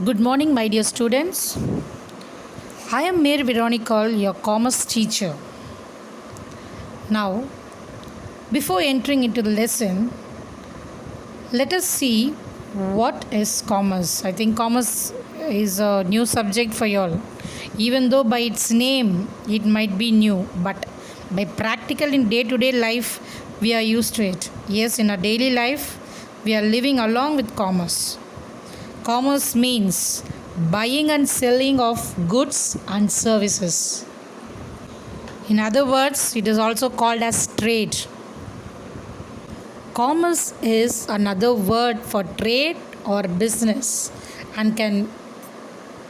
Good morning, my dear students. I am Mary Veronica, your commerce teacher. Now, before entering into the lesson, let us see what is commerce. I think commerce is a new subject for you all. Even though by its name it might be new, but by practical in day-to-day life we are used to it. Yes, in our daily life we are living along with commerce. Commerce means buying and selling of goods and services. In other words, it is also called as trade. Commerce is another word for trade or business and can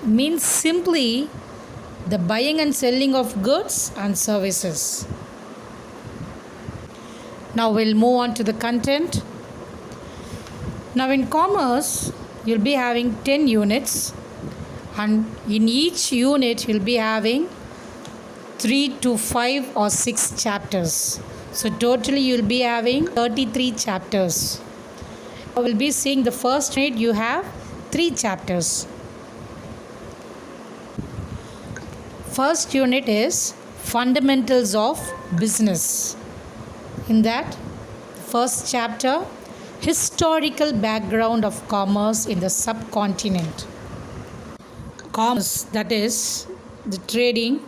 mean simply the buying and selling of goods and services. Now we'll move on to the content. Now in commerce, you'll be having 10 units, and in each unit you'll be having 3 to 5 or 6 chapters. So totally you'll be having 33 chapters. We'll be seeing the first unit. You have 3 chapters. First unit is fundamentals of business. In that first chapter, historical background of commerce in the subcontinent. Commerce, that is the trading,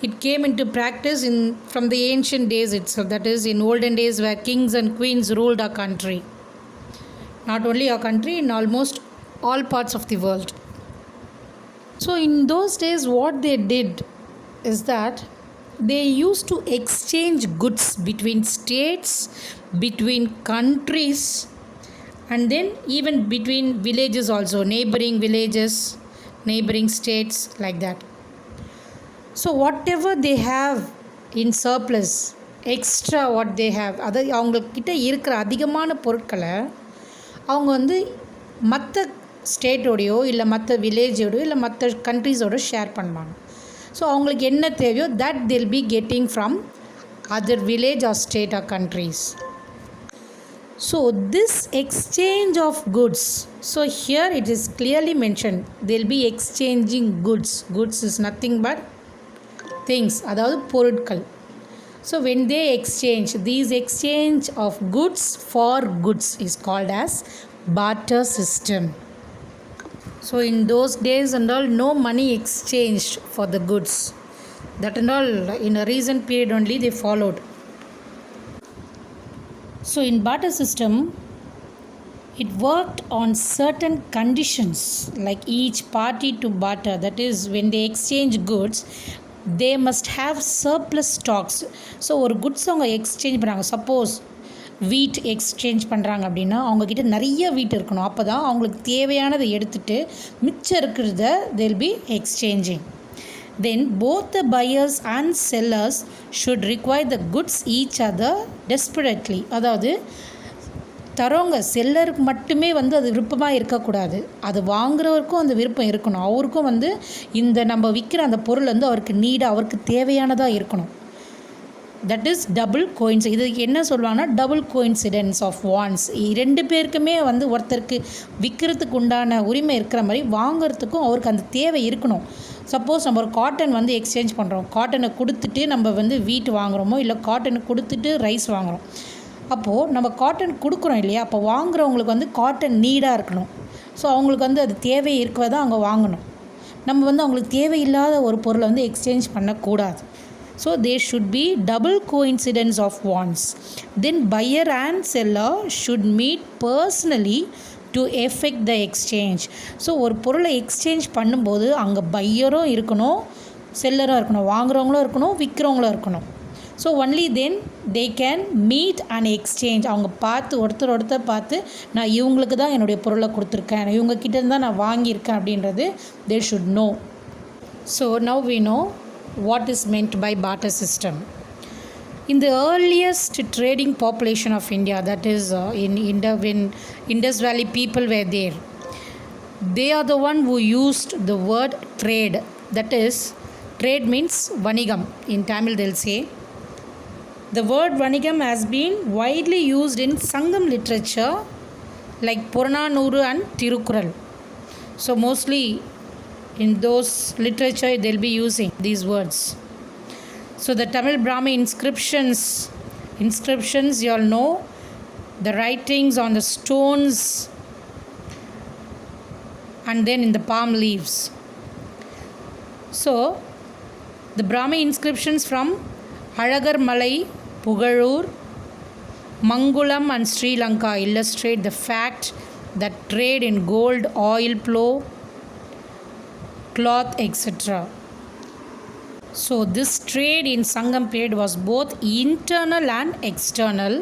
it came into practice from the ancient days itself, that is in olden days where kings and queens ruled our country. Not only our country, in almost all parts of the world. So in those days what they did is that they used to exchange goods between states, between countries, and then even between villages also, neighboring villages, neighboring states, like that. So whatever they have in surplus, extra what they have, அதாவது அவங்கக்கிட்ட இருக்கிற அதிகமான பொருட்களை அவங்க வந்து மற்ற ஸ்டேட்டோடையோ இல்லை மற்ற வில்லேஜோடையோ இல்லை மற்ற கண்ட்ரீஸோட ஷேர் பண்ணுவாங்க. ஸோ அவங்களுக்கு என்ன தேவையோ that they'll be getting from other village or state or countries. So this exchange of goods, so here it is clearly mentioned they'll be exchanging goods. Goods is nothing but things, அதாவது பொருட்கள். So when they exchange, these exchange of goods for goods is called as barter system. So in those days and all, no money exchanged for the goods. That and all in a recent period only they followed. So in barter system, it worked on certain conditions, like each party to barter, that is when they exchange goods, they must have surplus stocks. So ஒரு goods அவங்க exchange பண்ணுறாங்க, suppose வீட் exchange பண்ணுறாங்க அப்படின்னா அவங்கக்கிட்ட நிறைய வீட் இருக்கணும். அப்போ தான் அவங்களுக்கு தேவையானதை எடுத்துகிட்டு மிச்சம் இருக்கிறத they'll be exchanging. Then both the buyers and sellers should require the goods each other desperately. அதாவது தரோங்க செல்லருக்கு மட்டுமே வந்து அது விருப்பமாக இருக்கக்கூடாது, அது வாங்குறவருக்கும் அந்த விருப்பம் இருக்கணும். அவருக்கும் வந்து இந்த நம்ம விற்கிற அந்த பொருள் வந்து அவருக்கு நீடாக அவருக்கு தேவையானதாக இருக்கணும். That is double coins. இதுக்கு என்ன சொல்லுவாங்கன்னா டபுள் கோயின்சிடென்ஸ் ஆஃப் வான்ஸ். 2 பேருக்குமே வந்து ஒருத்தருக்கு விற்கிறதுக்கு உண்டான உரிமை இருக்கிற மாதிரி வாங்கிறதுக்கும் அவருக்கு அந்த தேவை இருக்கணும். சப்போஸ் நம்ம ஒரு காட்டன் வந்து எக்ஸ்சேஞ்ச் பண்ணுறோம், காட்டனை கொடுத்துட்டு நம்ம வந்து வீட் வாங்குகிறோமோ இல்லை காட்டனை கொடுத்துட்டு ரைஸ் வாங்குகிறோம், அப்போது நம்ம காட்டன் கொடுக்குறோம் இல்லையா, அப்போ வாங்குறவங்களுக்கு வந்து காட்டன் நீடாக இருக்கணும். ஸோ அவங்களுக்கு வந்து அது தேவை இருக்கவே தான் அவங்க வாங்கணும். நம்ம வந்து அவங்களுக்கு தேவையில்லாத ஒரு பொருளை வந்து எக்ஸ்சேஞ்ச் பண்ணக்கூடாது. So there should be double coincidence of wants. Then buyer and seller should meet personally to effect the exchange. So ஒரு பொருளை எக்ஸ்சேஞ்ச் பண்ணும்போது அங்கே பையரும் இருக்கணும், செல்லரும் இருக்கணும், வாங்குறவங்களும் இருக்கணும், விற்கிறவங்களும் இருக்கணும். So only then they can meet and exchange. அவங்க பார்த்து ஒருத்தர் பார்த்து நான் இவங்களுக்கு தான் என்னுடைய பொருளை கொடுத்துருக்கேன், இவங்கக்கிட்ட தான் நான் வாங்கியிருக்கேன் அப்படின்றது they should know. So now we know what is meant by barter system. In the earliest trading population of India, that is when Indus Valley people were there, they are the one who used the word trade. That is, trade means vanigam. In Tamil they'll say. The word vanigam has been widely used in Sangam literature like Purananuru and Tirukural. So mostly in those literature they'll be using these words. So the Tamil Brahmi inscriptions you all know, the writings on the stones and then in the palm leaves. So the Brahmi inscriptions from Alagar Malai, Pugalur, Mangulam and Sri Lanka illustrate the fact that trade in gold, oil, plough, cloth, etc. So this trade in Sangam period was both internal and external,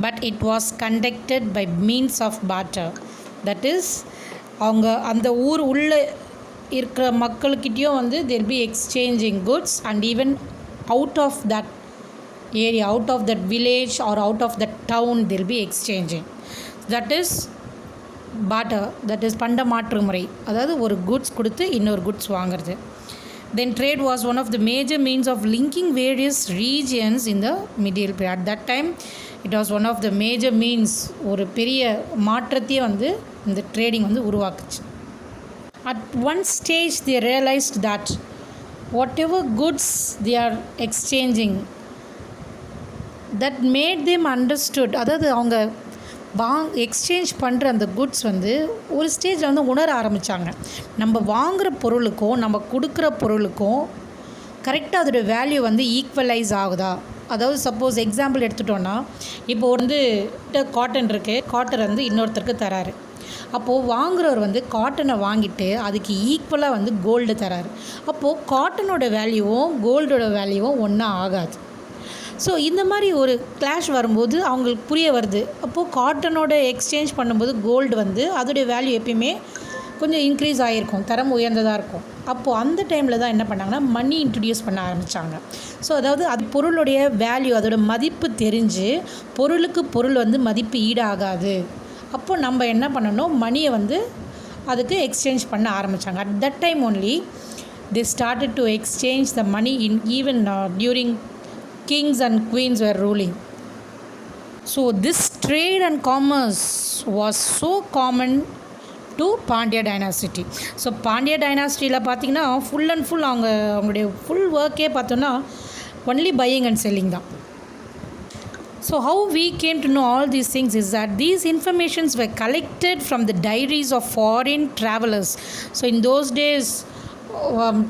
but it was conducted by means of barter. That is, அவங்க அந்த ஊர் உள்ளே இருக்கிற மக்கள்கிட்டயும் வந்து they'll be exchanging goods, and even out of that area, out of that village or out of that town they'll be exchanging. That is barter, that is பண்ட மாற்று முறை. அதாவது ஒரு goods கொடுத்து இன்னொரு goods வாங்குறது. Then trade was one of the major means of linking various regions in the medieval period. At that time it was one of the major means, ஒரு பெரிய மாற்றத்தையே வந்து இந்த ட்ரேடிங் வந்து உருவாக்குச்சு. At one stage they realized that whatever goods they are exchanging, that made them understood, அதாவது அவங்க exchange பண்ணுற அந்த goods வந்து ஒரு ஸ்டேஜில் வந்து உணர ஆரம்பித்தாங்க. நம்ம வாங்குகிற பொருளுக்கும் நம்ம கொடுக்குற பொருளுக்கும் கரெக்டாக அதோடய வேல்யூ வந்து ஈக்குவலைஸ் ஆகுதா. அதாவது சப்போஸ் எக்ஸாம்பிள் எடுத்துட்டோன்னா, இப்போ வந்து காட்டன் இருக்குது, காட்டன் வந்து இன்னொருத்தருக்கு தராரு. அப்போது வாங்குறவர் வந்து காட்டனை வாங்கிட்டு அதுக்கு ஈக்குவலாக வந்து கோல்டு தராரு. அப்போது காட்டனோட வேல்யூவும் கோல்டோட வேல்யூவும் ஒன்றா ஆகாது. ஸோ இந்த மாதிரி ஒரு கிளாஷ் வரும்போது அவங்களுக்கு புரிய வருது. அப்போது காட்டனோட எக்ஸ்சேஞ்ச் பண்ணும்போது கோல்டு வந்து அதோடைய வேல்யூ எப்பயுமே கொஞ்சம் இன்க்ரீஸ் ஆகிருக்கும், தரம் உயர்ந்ததாக இருக்கும். அப்போது அந்த டைமில் தான் என்ன பண்ணாங்கன்னா மணி இன்ட்ரடியூஸ் பண்ண ஆரம்பித்தாங்க. ஸோ அதாவது அது பொருளுடைய வேல்யூ, அதோட மதிப்பு தெரிஞ்சு பொருளுக்கு பொருள் வந்து மதிப்பு ஈடாகாது. அப்போது நம்ம என்ன பண்ணணும், மணியை வந்து அதுக்கு எக்ஸ்சேஞ்ச் பண்ண ஆரம்பித்தாங்க. At that time only they started to exchange the money in even during kings and queens were ruling. So this trade and commerce was so common to Pandya dynasty. So Pandya dynastyல பார்த்தீங்கன்னா full and full அவங்களுடைய full ஒர்க்கே பார்த்தோன்னா only buying and selling தான். So how we came to know all these things is that these informations were collected from the diaries of foreign travelers. So in those days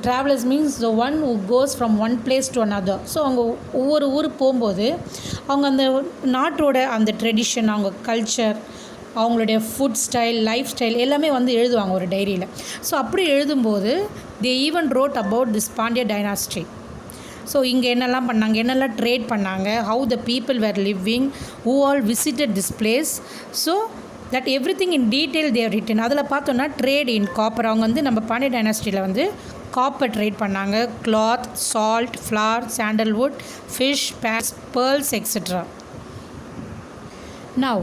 travelers means the one who goes from one place to another. So அவங்க ஒவ்வொரு ஊருக்கு போகும்போது அவங்க அந்த நாட்டோட அந்த tradition, அவங்க culture, அவங்களுடைய ஃபுட் ஸ்டைல், லைஃப் ஸ்டைல் எல்லாமே வந்து எழுதுவாங்க ஒரு டைரியில். ஸோ அப்படி எழுதும்போது they even wrote about this Pandya dynasty. So இங்கே என்னெல்லாம் பண்ணாங்க, என்னெல்லாம் ட்ரேட் பண்ணாங்க, how the people were living, who all visited this place. So that everything in detail they have written. அதில் பார்த்தோன்னா ட்ரேட் இன் காப்பர், அவங்க வந்து நம்ம பாண்டிய டைனாஸ்டியில் வந்து காப்பர் ட்ரேட் பண்ணாங்க, cloth, salt, flour, sandalwood, fish, pearls, etc. Now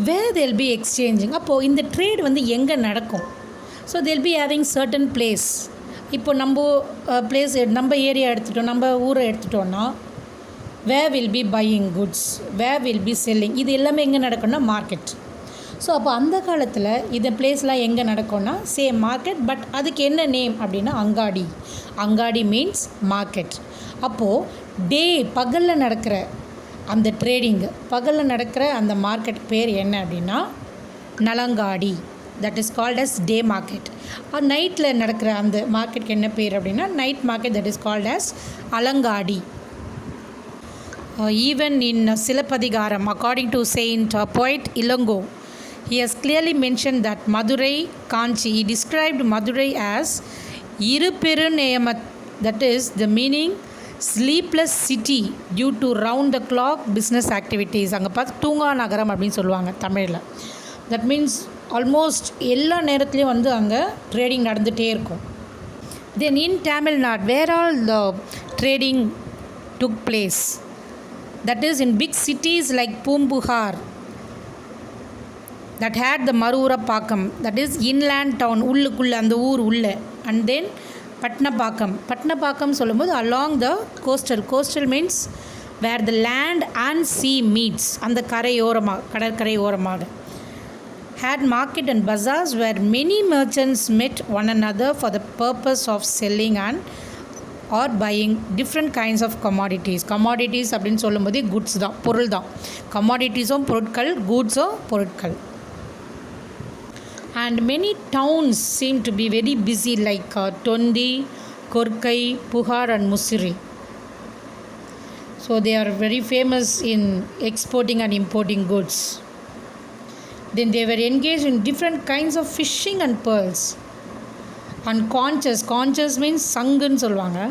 where they'll be exchanging, அப்போது இந்த ட்ரேட் வந்து எங்கே நடக்கும்? So they'll be having certain place. இப்போ நம்ம பிளேஸ், நம்ம ஏரியா எடுத்துட்டோம், நம்ம ஊரை எடுத்துட்டோன்னா where will be buying goods, where will be selling, இது எல்லாமே எங்கே நடக்கும்னா மார்க்கெட். ஸோ அப்போ அந்த காலத்தில் இந்த பிளேஸ்லாம் எங்கே நடக்கும்னா சேம் மார்க்கெட், பட் அதுக்கு என்ன நேம் அப்படின்னா அங்காடி. அங்காடி மீன்ஸ் மார்க்கெட். அப்போது பகலில் நடக்கிற அந்த ட்ரேடிங்கு, பகலில் நடக்கிற அந்த மார்க்கெட் பேர் என்ன அப்படின்னா நலங்காடி. That is called as day market. நைட்டில் நடக்கிற அந்த மார்க்கெட்டுக்கு என்ன பேர் அப்படின்னா night market, that is called as Allangadi. Even in Silappatikaram, according to saint poet Ilango, he has clearly mentioned that Madurai Kanchi, he described Madurai as Iruperuneyamat, that is the meaning sleepless city due to round the clock business activities. அங்கே பார்த்து தூங்கா நகரம் அப்படின்னு சொல்லுவாங்க தமிழில். That means almost எல்லா நேரத்துலேயும் வந்து அங்கே ட்ரேடிங் நடந்துகிட்டே இருக்கும். Then in Tamil Nadu where all the trading took place, that is in big cities like Poompuhar, that had the Marurapakkam, that is inland town, உள்ளுக்குள்ளே அந்த ஊர் உள்ளே. அண்ட் தென் பட்னப்பாக்கம் சொல்லும்போது along the coastal means where the land and sea meets, அந்த கரையோரமாக, கடற்கரை ஓரமாக. had market and bazaars where many merchants met one another for the purpose of selling and or buying different kinds of commodities. Commodities அப்படின்னு சொல்லும்போது goods தான், பொருள் தான். commoditiesம் பொருட்கள், goodsம் பொருட்கள். And many towns seem to be very busy like Tondi, Korkai, Puhar and Musiri. So they are very famous in exporting and importing goods. Then they were engaged in different kinds of fishing and pearls. And conches means sanguன்னு சொல்லுவாங்க.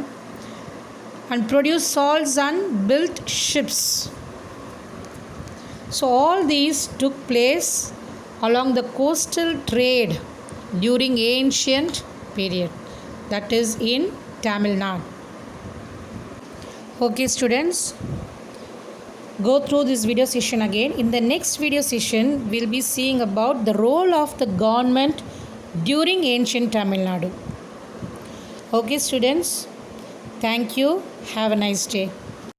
And produced salts and built ships. So all these took place along the coastal trade during ancient period, that is in Tamil Nadu. Okay students, go through this video session again. In the next video session we'll be seeing about the role of the government during ancient Tamil Nadu. Okay students, thank you, have a nice day.